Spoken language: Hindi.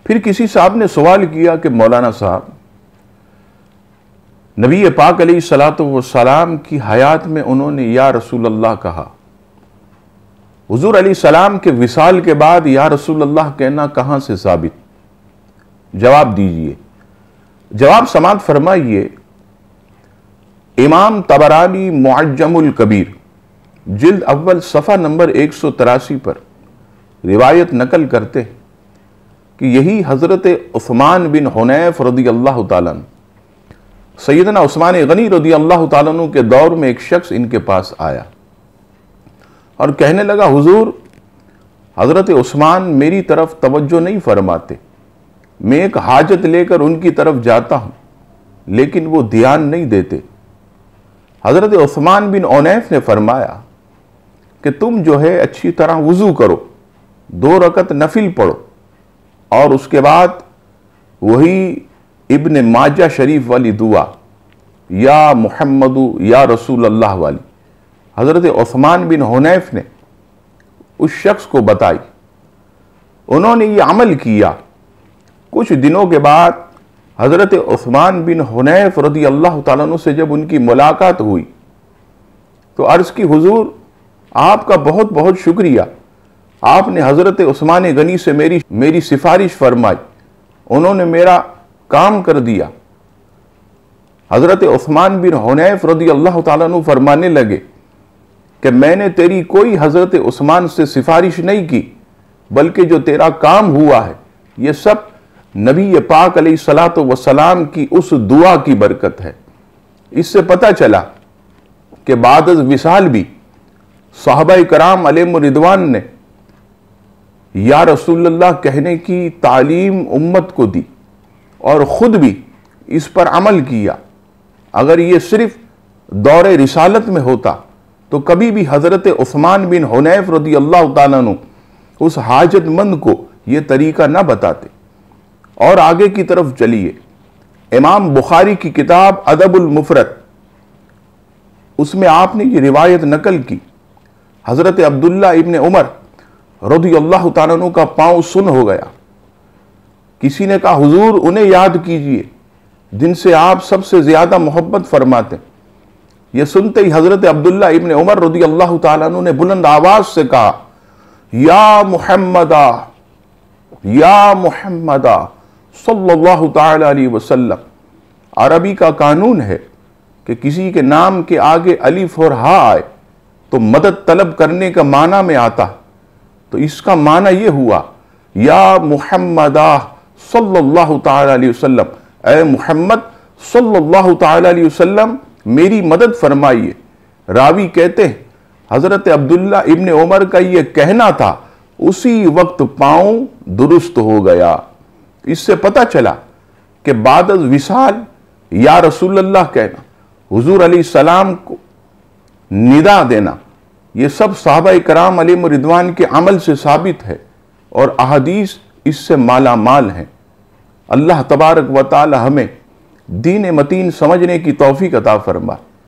फिर किसी साहब ने सवाल किया कि मौलाना साहब, नबी पाक अलैहिस्सलातु वस्सलाम की हयात में उन्होंने या रसूल अल्लाह कहा, हुजूर अलैहिस्सलाम के विसाल के बाद या रसूल अल्लाह कहना कहां से साबित? जवाब दीजिए। जवाब समात फरमाइए। इमाम तबरानी मुअज्जमुल कबीर जिल्द अव्वल सफ़ा नंबर 183 पर रिवायत नकल करते हैं कि यही हज़रत उस्मान बिन हुनैफ रज़ी अल्लाह ताला अन्हु, सैयदना उस्मान गनी रज़ी अल्लाह ताला अन्हु के दौर में एक शख्स इनके पास आया और कहने लगा, हुजूर, हज़रत उस्मान मेरी तरफ तवज्जो नहीं फरमाते। मैं एक हाजत लेकर उनकी तरफ जाता हूँ लेकिन वो ध्यान नहीं देते। हज़रत उस्मान बिन हुनैफ ने फरमाया कि तुम जो है अच्छी तरह वुज़ू करो, 2 रकत नफिल पढ़ो और उसके बाद वही इब्न माजा शरीफ वाली दुआ या मुहम्मदु या रसूल अल्लाह वाली हज़रत उस्मान बिन हुनैफ ने उस शख्स को बताई। उन्होंने ये अमल किया। कुछ दिनों के बाद हज़रत उस्मान बिन हुनैफ रज़ी अल्लाह ताला अन्हु से जब उनकी मुलाकात हुई तो अर्ज़ की, हुजूर, आपका बहुत बहुत शुक्रिया, आपने हज़रत उस्मान गनी से मेरी सिफारिश फरमाई, उन्होंने मेरा काम कर दिया। हज़रत उस्मान बिन हुनैफ रज़ी अल्लाह ताला अन्हु फरमाने लगे कि मैंने तेरी कोई हज़रत उस्मान से सिफारिश नहीं की, बल्कि जो तेरा काम हुआ है ये सब नबी पाक अलैहिस्सलातु वस्सलाम की उस दुआ की बरकत है। इससे पता चला कि बाद विसाल भी सहाबाए कराम अलैहिम रिदवान ने या रसूलुल्लाह कहने की तालीम उम्मत को दी और ख़ुद भी इस पर अमल किया। अगर ये सिर्फ दौरे रिसालत में होता तो कभी भी हज़रत उस्मान बिन हुनैफ रज़ी अल्लाह ताला अन्हु उस हाजतमंद को ये तरीका ना बताते। और आगे की तरफ चलिए। इमाम बुखारी की किताब अदबुल मुफरद, उसमें आपने ये रिवायत नकल की, हज़रत अब्दुल्ला इब्न उमर रज़ी अल्लाह ताला अन्हु का पाँव सुन हो गया। किसी ने कहा, हुजूर, उन्हें याद कीजिए जिनसे आप सबसे ज़्यादा मोहब्बत फरमाते। यह सुनते ही हज़रत अब्दुल्ला इब्न उमर रज़ी अल्लाह ताला अन्हु ने बुलंद आवाज़ से कहा, या मुहम्मदा, या मुहम्मदा सल्लल्लाहु ताला अलैहि वसल्लम। अरबी का कानून है कि किसी के नाम के आगे अलिफ और हा आए तो मदद तलब करने का माना में आता। तो इसका माना यह हुआ, या मुहम्मदा सल्लल्लाहु ताला अलैहि वसल्लम, ऐ मुहम्मद सल्लल्लाहु ताला अलैहि वसल्लम मेरी मदद फरमाइए। रावी कहते हैं हज़रत अब्दुल्ला इब्न उमर का यह कहना था, उसी वक्त पाँव दुरुस्त हो गया। इससे पता चला कि बाद विसाल या रसूलुल्लाह कहना, हुजूर अलैहिस्सलाम को निदा देना, ये सब सहाबाए कराम अलैहिम रिदवान के अमल से साबित है और अहादीस इससे माला माल हैं। अल्लाह तबारक व तआला हमें दीन मतीन समझने की तौफीक अता फरमाए।